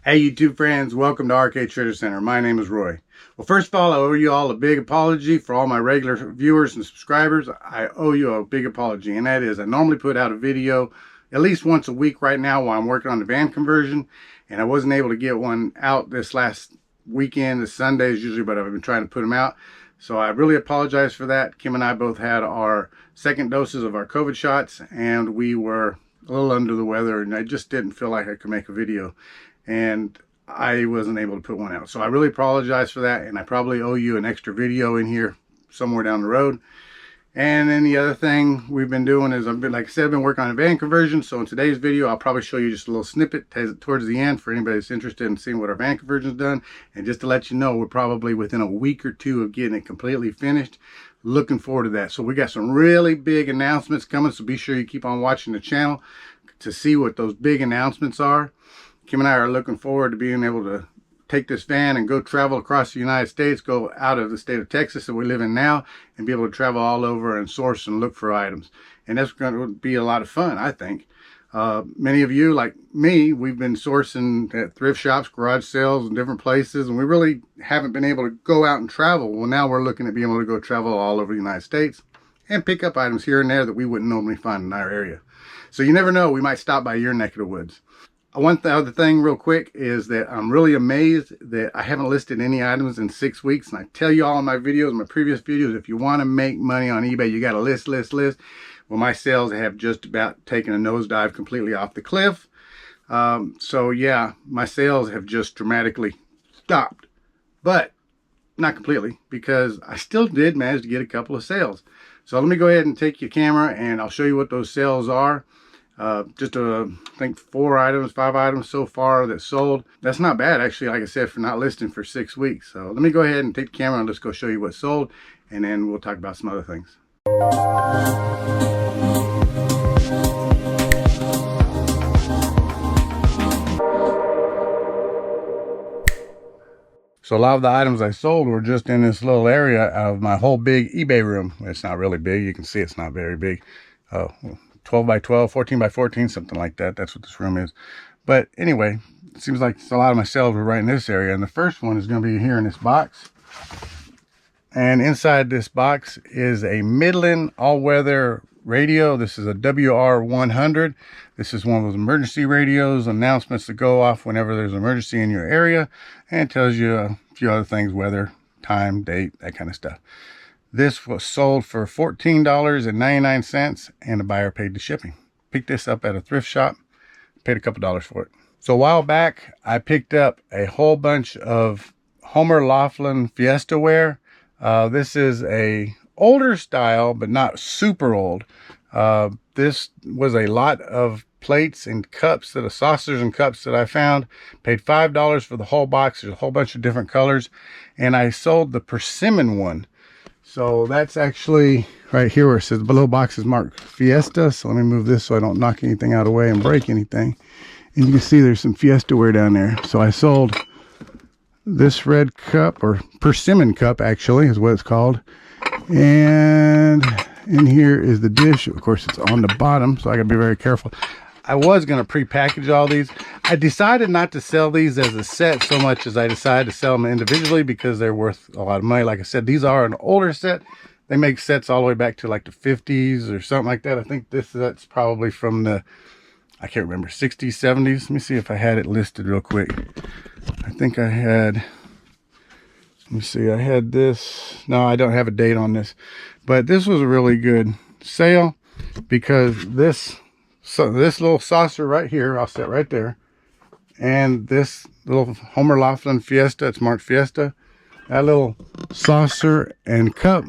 Hey YouTube friends, welcome to Arcade Trader Center. My name is Roy. Well, first of all, I owe you all a big apology. For all my regular viewers and subscribers, I owe you a big apology, and that is I normally put out a video at least once a week right now while I'm working on the van conversion, and I wasn't able to get one out this last weekend. This Sunday is usually, but I've been trying to put them out. So I really apologize for that. Kim and I both had our second doses of our COVID shots, and we were a little under the weather, and I just didn't feel like I could make a video. And I wasn't able to put one out. So I really apologize for that, and I probably owe you an extra video in here somewhere down the road. And then the other thing we've been doing is, like I said, I've been working on a van conversion. So in today's video, I'll probably show you just a little snippet towards the end for anybody that's interested in seeing what our van conversion's done. And just to let you know, we're probably within a week or two of getting it completely finished. Looking forward to that. So we got some really big announcements coming, so be sure you keep on watching the channel to see what those big announcements are. Kim and I are looking forward to being able to take this van and go travel across the United States, go out of the state of Texas that we live in now, and be able to travel all over and source and look for items. And that's going to be a lot of fun, I think. Many of you, like me, we've been sourcing at thrift shops, garage sales, and different places, and we really haven't been able to go out and travel. Well, now we're looking at being able to go travel all over the United States and pick up items here and there that we wouldn't normally find in our area. So you never know, we might stop by your neck of the woods. One other thing real quick is that I'm really amazed that I haven't listed any items in 6 weeks. And I tell you all in my videos, my previous videos, if you want to make money on eBay, you got to list. Well, my sales have just about taken a nosedive completely off the cliff. So yeah, my sales have just dramatically stopped, but not completely, because I still did manage to get a couple of sales. So let me go ahead and take your camera and I'll show you what those sales are. I think 5 items so far that sold. That's not bad, actually, like I said, for not listing for 6 weeks. So let me go ahead and take the camera and let's go show you what sold, and then we'll talk about some other things. So a lot of the items I sold were just in this little area of my whole big eBay room. It's not really big. You can see it's not very big. 12 by 12, 14 by 14, something like that. That's what this room is. But anyway, it seems like a lot of my sales were right in this area. And the first one is going to be here in this box. And inside this box is a Midland all-weather radio. This is a WR100. This is one of those emergency radios, announcements that go off whenever there's an emergency in your area, and it tells you a few other things, weather, time, date, that kind of stuff. This was sold for $14.99, and the buyer paid the shipping. Picked this up at a thrift shop, paid a couple dollars for it. So a while back, I picked up a whole bunch of Homer Laughlin Fiesta ware. This is a older style, but not super old. This was a lot of plates and cups, saucers and cups that I found. Paid $5 for the whole box. There's a whole bunch of different colors, and I sold the persimmon one. So that's actually right here where it says below box is marked Fiesta. So let me move this so I don't knock anything out of the way and break anything. And you can see there's some Fiesta ware down there. So I sold this red cup, or persimmon cup actually is what it's called. And in here is the dish. Of course, it's on the bottom, so I gotta be very careful. I was going to pre-package all these. I decided not to sell these as a set so much as I decided to sell them individually because they're worth a lot of money. Like I said, these are an older set. They make sets all the way back to like the 50s or something like that. I think this set's probably from the, I can't remember, 60s, 70s. Let me see if I had it listed real quick. I think I had, let me see, I had this. No, I don't have a date on this. But this was a really good sale because this little saucer right here, I'll set right there, and this little Homer Laughlin Fiesta, it's marked Fiesta, that little saucer and cup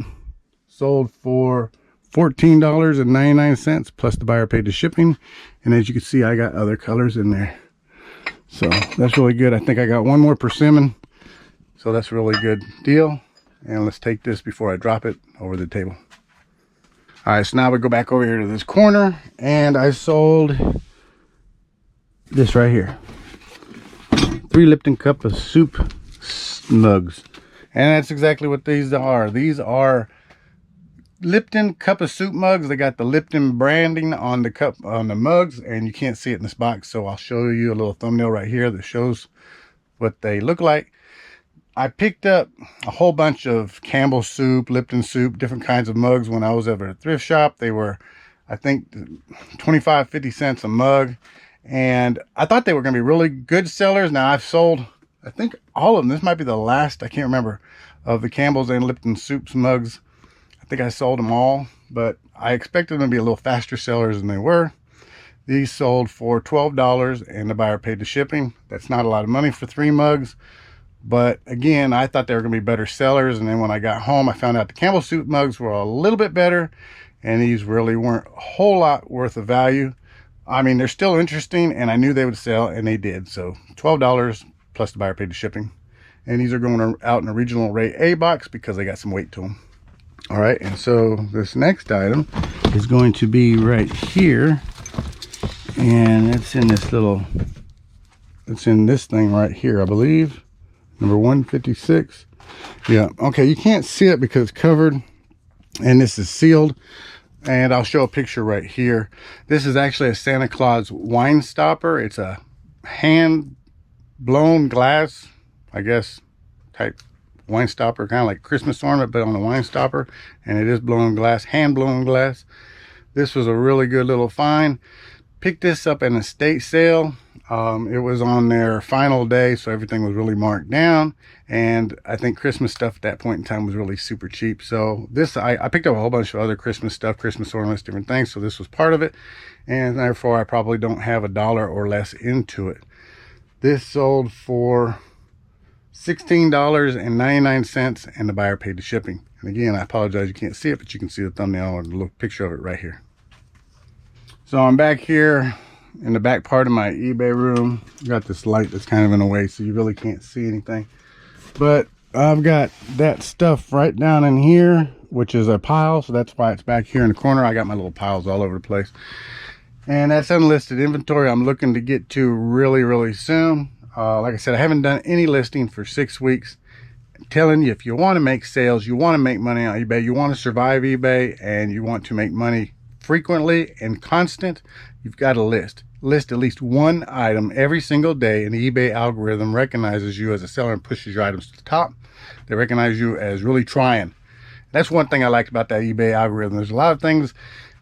sold for $14.99, plus the buyer paid the shipping. And as you can see, I got other colors in there, so that's really good. I think I got one more persimmon, so that's a really good deal. And let's take this before I drop it over the table. All right, so now we go back over here to this corner, and I sold this right here. 3 Lipton cup of soup snugs. And that's exactly what these are. These are Lipton cup of soup mugs. They got the Lipton branding on the cup, on the mugs, and you can't see it in this box, so I'll show you a little thumbnail right here that shows what they look like. I picked up a whole bunch of Campbell soup, Lipton soup, different kinds of mugs when I was over at a thrift shop. They were, I think, 25, 50 cents a mug, and I thought they were going to be really good sellers. Now I've sold, I think, all of them. This might be the last, I can't remember, of the Campbell's and Lipton soups mugs. I think I sold them all, but I expected them to be a little faster sellers than they were. These sold for $12 and the buyer paid the shipping. That's not a lot of money for 3 mugs, but again, I thought they were going to be better sellers, and then when I got home, I found out the Campbell soup mugs were a little bit better, and these really weren't a whole lot worth of value. I mean, they're still interesting, and I knew they would sell, and they did. So $12 plus the buyer paid the shipping. And these are going out in a regional rate A box because they got some weight to them. All right, and so this next item is going to be right here, and it's in this little, it's in this thing right here, I believe, number 156. Yeah, okay, you can't see it because it's covered, and this is sealed, and I'll show a picture right here. This is actually a Santa Claus wine stopper. It's a hand blown glass, I guess, type wine stopper, kind of like Christmas ornament, but on a wine stopper, and it is blown glass, hand blown glass. This was a really good little find. Picked this up in a estate sale. It was on their final day, so everything was really marked down, and I think Christmas stuff at that point in time was really super cheap. So this, I picked up a whole bunch of other Christmas stuff, Christmas ornaments, different things, so this was part of it, and therefore I probably don't have $1 or less into it. This sold for $16.99, and the buyer paid the shipping. And again, I apologize you can't see it, but you can see the thumbnail and a little picture of it right here. So I'm back here in the back part of my eBay room. Got this light that's kind of in the way, so you really can't see anything. But I've got that stuff right down in here, which is a pile, so that's why it's back here in the corner. I got my little piles all over the place. And that's unlisted inventory I'm looking to get to really, really soon. Like I said, I haven't done any listing for 6 weeks. I'm telling you, if you want to make sales, you want to make money on eBay, you want to survive eBay, and you want to make money frequently and constant, you've got to list at least one item every single day, and the eBay algorithm recognizes you as a seller and pushes your items to the top. They recognize you as really trying. That's one thing I like about that eBay algorithm. There's a lot of things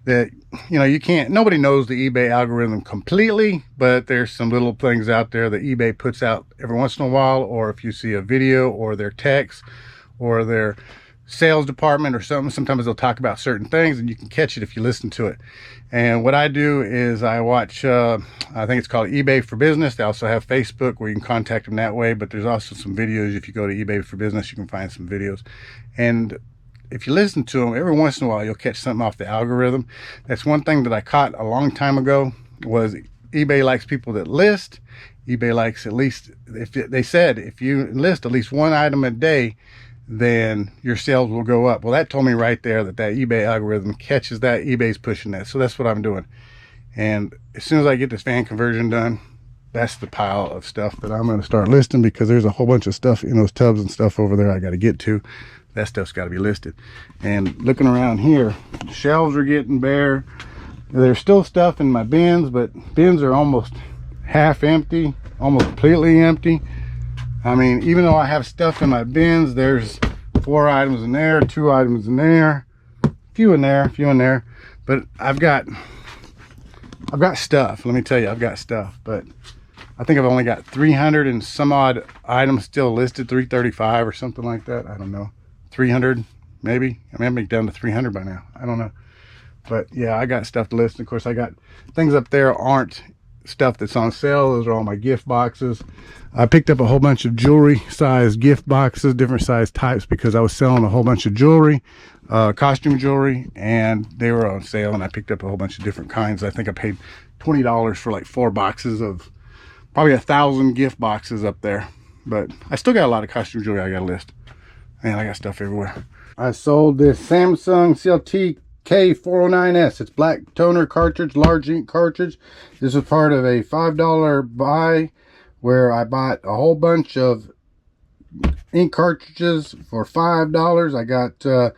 that, you know, you can't, nobody knows the eBay algorithm completely, but there's some little things out there that eBay puts out every once in a while, or if you see a video or their text or their sales department or something, sometimes they'll talk about certain things and you can catch it if you listen to it. And what I do is I watch, I think it's called eBay for Business. They also have Facebook where you can contact them that way, but there's also some videos. If you go to eBay for Business, you can find some videos. And if you listen to them, every once in a while, you'll catch something off the algorithm. That's one thing that I caught a long time ago, was eBay likes people that list. eBay likes at least, they said, if you list at least one item a day, then your sales will go up. Well, that told me right there that that eBay algorithm catches that. eBay's pushing that. So that's what I'm doing. And as soon as I get this fan conversion done, that's the pile of stuff that I'm going to start listing, because there's a whole bunch of stuff in those tubs and stuff over there I got to get to. That stuff's got to be listed. And looking around here, the shelves are getting bare. There's still stuff in my bins, but bins are almost half empty, almost completely empty. I mean, even though I have stuff in my bins, there's 4 items in there, 2 items in there, a few in there, a few in there. But I've got stuff. Let me tell you, I've got stuff. But I think I've only got 300 and some odd items still listed, 335 or something like that. I don't know. 300 maybe. I mean, I'm down to 300 by now. I don't know. But yeah, I got stuff to list. And of course, I got things up there aren't stuff that's on sale. Those are all my gift boxes. I picked up a whole bunch of jewelry size gift boxes, different size types, because I was selling a whole bunch of jewelry, costume jewelry, and they were on sale, and I picked up a whole bunch of different kinds. I think I paid $20 for like 4 boxes of probably 1,000 gift boxes up there. But I still got a lot of costume jewelry I got to list. Man, I got stuff everywhere. I sold this Samsung CLT K409S. It's black toner cartridge, large ink cartridge. This is part of a $5 buy where I bought a whole bunch of ink cartridges for $5. I got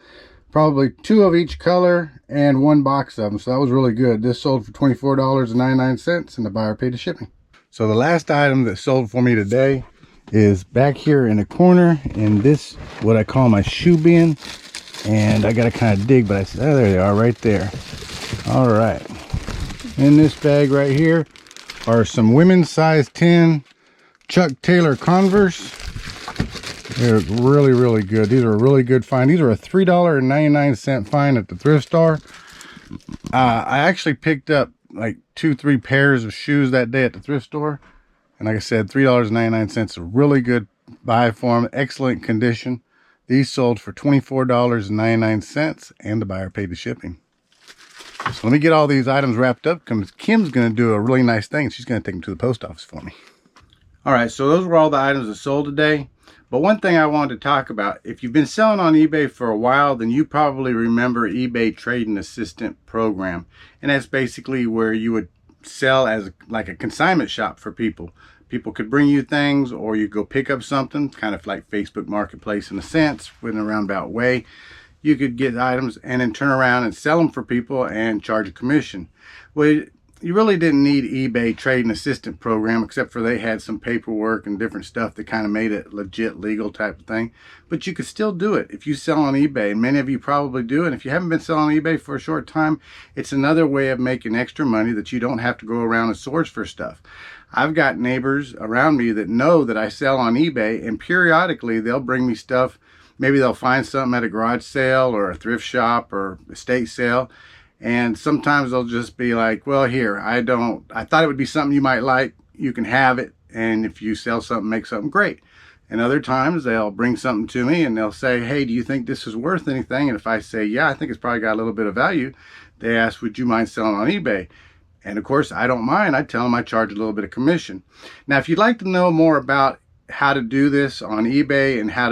probably 2 of each color and 1 box of them. So that was really good. This sold for $24.99 and the buyer paid the shipping. So the last item that sold for me today is back here in the corner in this, what I call my shoe bin. And I got to kind of dig, but I said, oh, there they are right there. All right. In this bag right here are some women's size 10 Chuck Taylor Converse. They're really, really good. These are a really good find. These are a $3.99 find at the thrift store. I actually picked up like 2-3 pairs of shoes that day at the thrift store. And like I said, $3.99, a really good buy for them. Excellent condition. These sold for $24.99 and the buyer paid the shipping. So let me get all these items wrapped up because Kim's going to do a really nice thing. She's going to take them to the post office for me. All right, so those were all the items that sold today. But one thing I wanted to talk about, if you've been selling on eBay for a while, then you probably remember eBay Trading Assistant program. And that's basically where you would sell as like a consignment shop for people. People could bring you things, or you go pick up something, kind of like Facebook Marketplace in a sense, in a roundabout way. You could get items and then turn around and sell them for people and charge a commission. Well, you really didn't need eBay Trading Assistant program, except for they had some paperwork and different stuff that kind of made it legit legal type of thing. But you could still do it if you sell on eBay, and many of you probably do. And if you haven't been selling on eBay for a short time, it's another way of making extra money that you don't have to go around and source for stuff. I've got neighbors around me that know that I sell on eBay, and periodically they'll bring me stuff. Maybe they'll find something at a garage sale or a thrift shop or estate sale. And sometimes they'll just be like, well, here, I thought it would be something you might like. You can have it. And if you sell something, make something great. And other times they'll bring something to me and they'll say, hey, do you think this is worth anything? And if I say, yeah, I think it's probably got a little bit of value, they ask, would you mind selling on eBay? And of course, I don't mind. I tell them I charge a little bit of commission. Now, if you'd like to know more about how to do this on eBay and how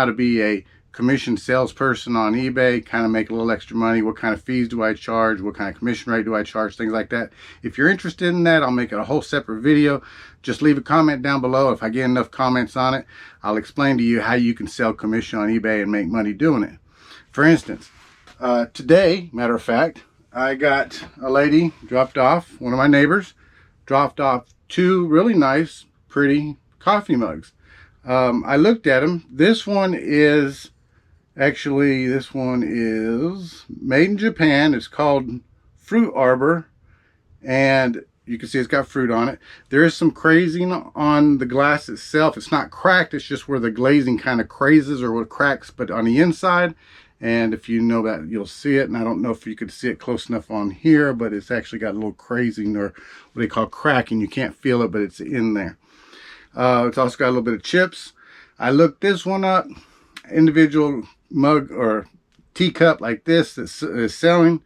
to be a commission salesperson on eBay, kind of make a little extra money, what kind of fees do I charge, what kind of commission rate do I charge, things like that. If you're interested in that, I'll make it a whole separate video. Just leave a comment down below. If I get enough comments on it, I'll explain to you how you can sell commission on eBay and make money doing it. For instance, today, matter of fact, I got a lady dropped off, one of my neighbors, dropped off 2 really nice, pretty coffee mugs. I looked at them. This one is made in Japan. It's called Fruit Arbor, and you can see it's got fruit on it. There is some crazing on the glass itself. It's not cracked, it's just where the glazing kind of crazes or what cracks, but on the inside. And if you know that, you'll see it. And I don't know if you could see it close enough on here, but it's actually got a little crazing, or what they call cracking. You can't feel it, but it's in there. It's also got a little bit of chips. I looked this one up. Individual mug or teacup like this that is selling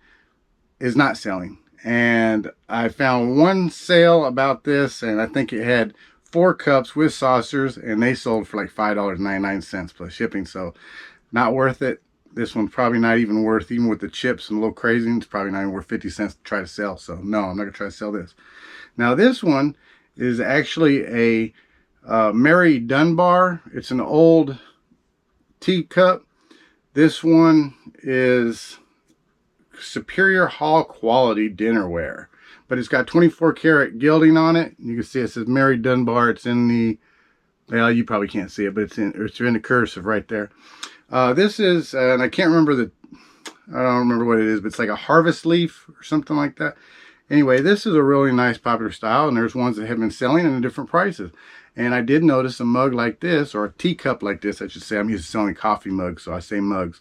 is not selling. And I found one sale about this, and I think it had 4 cups with saucers, and they sold for like $5.99 plus shipping. So not worth it. This one's probably not even worth, even with the chips and a little crazy, it's probably not even worth 50 cents to try to sell. So no, I'm not gonna try to sell this. Now this one is actually a Mary Dunbar. It's an old teacup. This one is Superior Hall quality dinnerware, but it's got 24 karat gilding on it. You can see it says Mary Dunbar. It's in the, well, you probably can't see it, but it's in the cursive right there. This is, and I can't remember I don't remember what it is, but it's like a harvest leaf or something like that. Anyway, this is a really nice popular style, and there's ones that have been selling in different prices. And I did notice a mug like this, or a teacup like this, I should say. I'm used to selling coffee mugs, so I say mugs.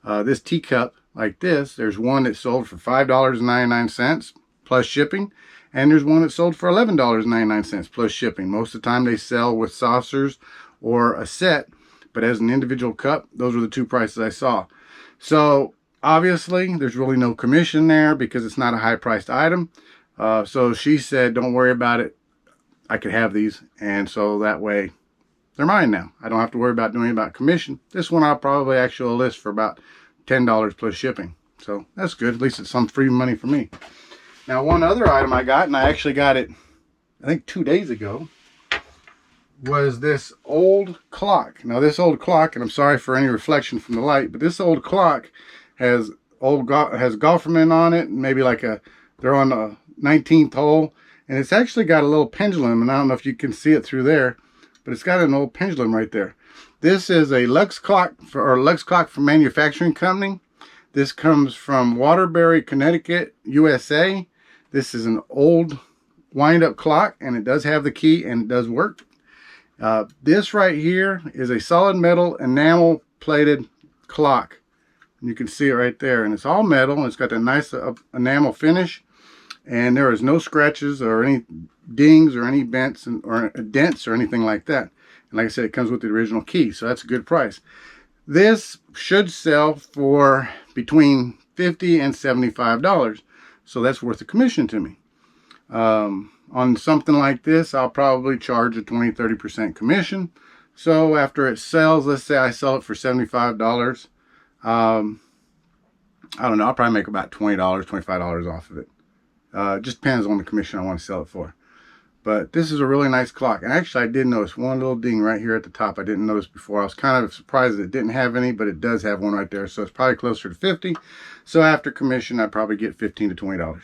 This teacup like this, there's one that sold for $5.99 plus shipping, and there's one that sold for $11.99 plus shipping. Most of the time they sell with saucers or a set, but as an individual cup, those were the 2 prices I saw. So obviously there's really no commission there because it's not a high priced item. So she said, don't worry about it. I could have these. And so that way they're mine now. I don't have to worry about doing about commission. This one I'll probably actually list for about $10 plus shipping. So that's good. At least it's some free money for me. Now, one other item I got, and I actually got it, I think 2 days ago. was this old clock. Now this old clock, and I'm sorry for any reflection from the light, but this old clock has golfermen on it, maybe like they're on the 19th hole, and it's actually got a little pendulum, and I don't know if you can see it through there, but it's got an old pendulum right there. This is a Lux clock from manufacturing company. This comes from Waterbury, Connecticut, USA. This is an old wind-up clock, and it does have the key and it does work. This right here is a solid metal enamel plated clock. You can see it right there, and it's all metal, and it's got a nice enamel finish, and there is no scratches or any dings or any bents or dents or anything like that. And like I said, it comes with the original key, so that's a good price. This should sell for between $50 and $75, so that's worth a commission to me. On something like this, I'll probably charge a 20-30% commission. So after it sells, let's say I sell it for $75, I don't know, I'll probably make about $20, $25 off of it. Just depends on the commission I want to sell it for. But this is a really nice clock. And actually, I did notice one little ding right here at the top I didn't notice before. I was kind of surprised that it didn't have any, but it does have one right there. So it's probably closer to 50. So after commission, I'd probably get $15 to $20.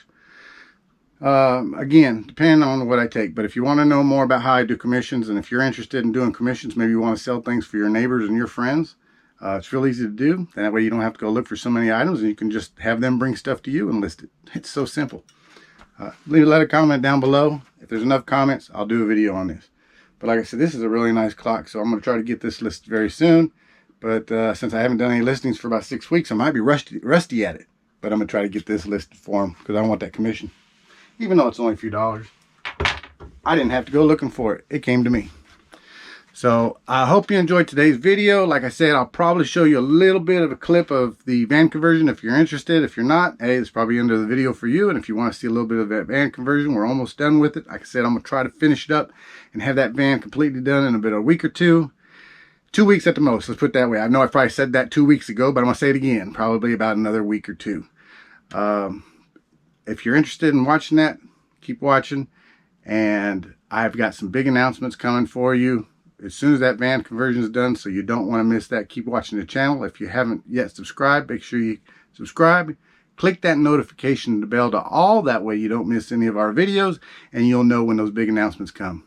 Again, depending on what I take. But if you want to know more about how I do commissions, and if you're interested in doing commissions, maybe you want to sell things for your neighbors and your friends, it's real easy to do. That way you don't have to go look for so many items, and you can just have them bring stuff to you and list it. It's so simple. Let a comment down below. If there's enough comments, I'll do a video on this. But like I said, this is a really nice clock, so I'm going to try to get this listed very soon. But since I haven't done any listings for about 6 weeks, I might be rusty at it. But I'm going to try to get this listed for them because I want that commission. Even though it's only a few dollars. I didn't have to go looking for it. It came to me. So I hope you enjoyed today's video. Like I said, I'll probably show you a little bit of a clip of the van conversion if you're interested. If you're not, hey, it's probably under the video for you. And if you want to see a little bit of that van conversion, we're almost done with it. Like I said, I'm going to try to finish it up and have that van completely done in about a week or two. 2 weeks at the most, let's put it that way. I know I probably said that 2 weeks ago, but I'm going to say it again. Probably about another week or two. If you're interested in watching that, keep watching. And I've got some big announcements coming for you as soon as that van conversion is done, so you don't want to miss that. Keep watching the channel. If you haven't yet subscribed, make sure you subscribe. Click that notification bell to all. That way you don't miss any of our videos, and you'll know when those big announcements come.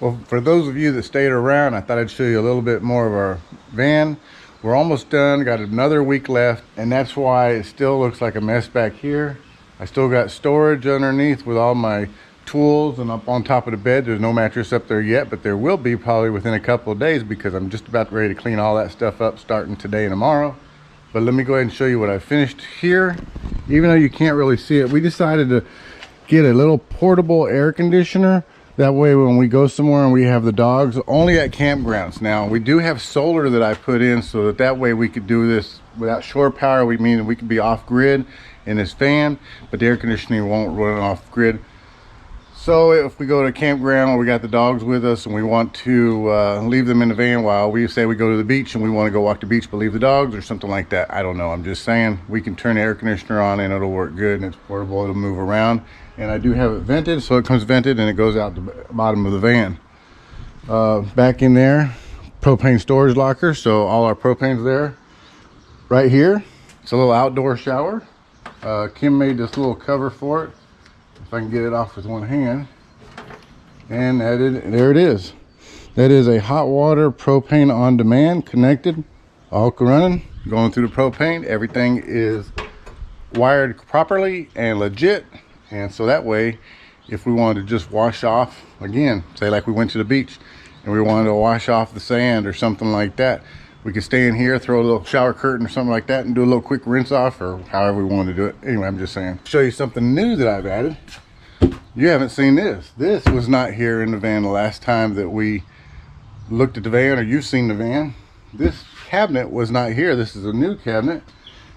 Well, for those of you that stayed around, I thought I'd show you a little bit more of our van. We're almost done. Got another week left, and that's why it still looks like a mess back here. I still got storage underneath with all my tools, and up on top of the bed there's no mattress up there yet, but there will be probably within a couple of days because I'm just about ready to clean all that stuff up starting today and tomorrow. But let me go ahead and show you what I finished here. Even though you can't really see it, we decided to get a little portable air conditioner. That way when we go somewhere and we have the dogs, only at campgrounds. Now we do have solar that I put in so that way we could do this without shore power. We mean we could be off grid in this fan, but the air conditioning won't run off grid. So if we go to a campground or we got the dogs with us and we want to leave them in the van while we say we go to the beach and we want to go walk the beach but leave the dogs or something like that, I don't know. I'm just saying we can turn the air conditioner on and it'll work good, and it's portable, it'll move around. And I do have it vented, so it comes vented and it goes out the bottom of the van. Back in there, propane storage locker, so all our propane's there. Right here, it's a little outdoor shower. Kim made this little cover for it. If I can get it off with one hand. And there it is. That is a hot water propane on demand, connected, all running, going through the propane. Everything is wired properly and legit. And so that way, if we wanted to just wash off, again, say like we went to the beach and we wanted to wash off the sand or something like that, we could stay in here, throw a little shower curtain or something like that and do a little quick rinse off, or however we want to do it. Anyway, I'm just saying. Show you something new that I've added. You haven't seen this. This was not here in the van the last time that we looked at the van, or you've seen the van. This cabinet was not here. This is a new cabinet,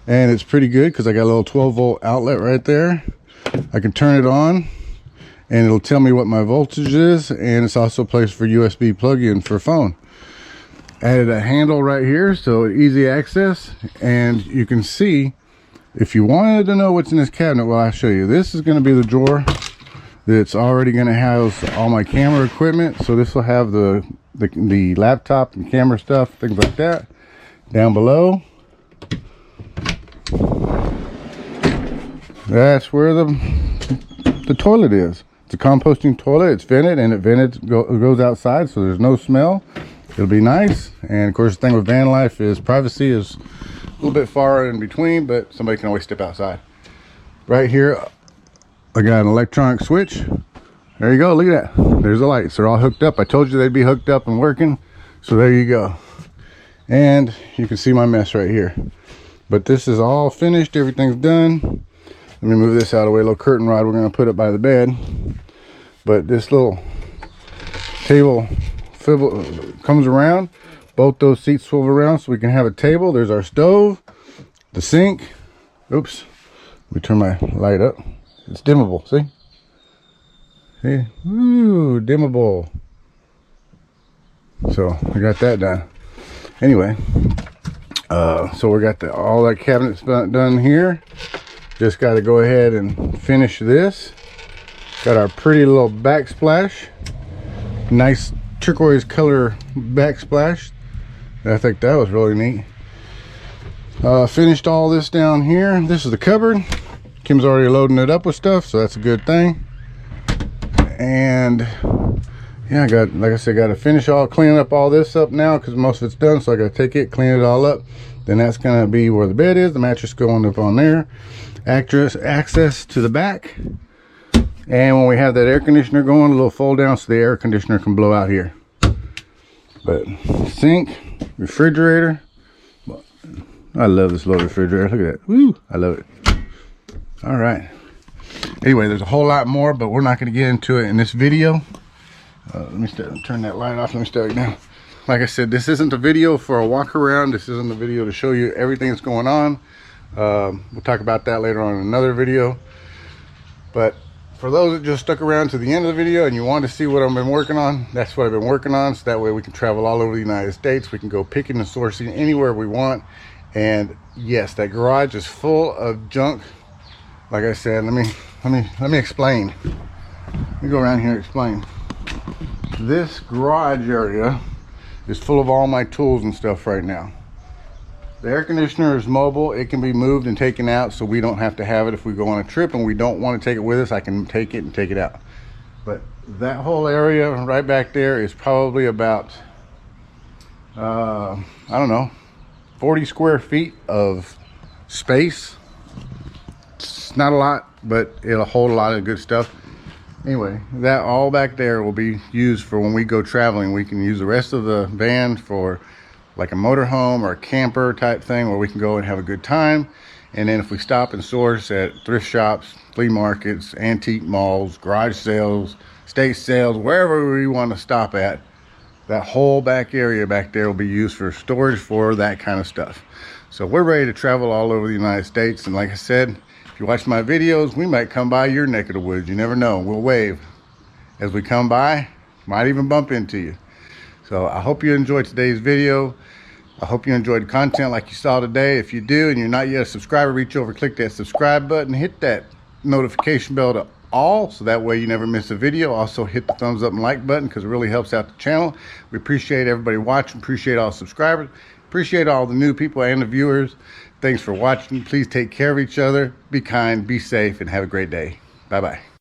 and it's pretty good because I got a little 12-volt outlet right there. I can turn it on and it'll tell me what my voltage is, and it's also a place for USB plug-in for phone. Added a handle right here, so easy access. And you can see, if you wanted to know what's in this cabinet, well, I'll show you. This is going to be the drawer that's already going to house all my camera equipment. So this will have the the laptop and camera stuff, things like that. Down below, that's where the toilet is. It's a composting toilet. It's vented, and it goes outside, so there's no smell. It'll be nice. And of course, the thing with van life is privacy is a little bit far in between, but somebody can always step outside. Right here, I got an electronic switch. There you go. Look at that. There's the lights. They're all hooked up. I told you they'd be hooked up and working. So there you go. And you can see my mess right here. But this is all finished. Everything's done. Let me move this out of the way. A little curtain rod we're going to put up by the bed. But this little table comes around. Both those seats swivel around so we can have a table. There's our stove, the sink. Oops. Let me turn my light up. It's dimmable. See? See? Ooh, dimmable. So I got that done. Anyway, so we got all that cabinets done here. Just got to go ahead and finish this. Got our pretty little backsplash. Nice turquoise color backsplash. I think that was really neat. Finished all this down here. This is the cupboard. Kim's already loading it up with stuff, so that's a good thing. And yeah, I got, like I said, got to clean up all this up now because most of it's done. So I got to take it, clean it all up. Then that's going to be where the bed is. The mattress going up on there. Access to the back. And when we have that air conditioner going, a little fold down so the air conditioner can blow out here. But sink, refrigerator. I love this little refrigerator. Look at that. Woo! I love it. All right. Anyway, there's a whole lot more, but we're not going to get into it in this video. Let me turn that light off. Let me start now. Like I said, this isn't a video for a walk around. This isn't a video to show you everything that's going on. We'll talk about that later on in another video. But for those that just stuck around to the end of the video and you want to see what I've been working on, that's what I've been working on. So that way we can travel all over the United States. We can go picking and sourcing anywhere we want. And yes, that garage is full of junk. Like I said, let me explain. Let me go around here and explain. This garage area is full of all my tools and stuff right now. The air conditioner is mobile. It can be moved and taken out, so we don't have to have it if we go on a trip and we don't want to take it with us. I can take it and take it out. But that whole area right back there is probably about I don't know, 40 square feet of space. It's not a lot, but it'll hold a lot of good stuff. Anyway, that all back there will be used for when we go traveling. We can use the rest of the van for like a motorhome or a camper type thing where we can go and have a good time. And then if we stop and source at thrift shops, flea markets, antique malls, garage sales, estate sales, wherever we want to stop at, that whole back area back there will be used for storage for that kind of stuff. So we're ready to travel all over the United States. And like I said, if you watch my videos, we might come by your neck of the woods. You never know. We'll wave as we come by. Might even bump into you. So I hope you enjoyed today's video. I hope you enjoyed the content like you saw today. If you do and you're not yet a subscriber, reach over, click that subscribe button, hit that notification bell to all, so that way you never miss a video. Also hit the thumbs up and like button because it really helps out the channel. We appreciate everybody watching. Appreciate all the subscribers. Appreciate all the new people and the viewers. Thanks for watching. Please take care of each other. Be kind, be safe, and have a great day. Bye-bye.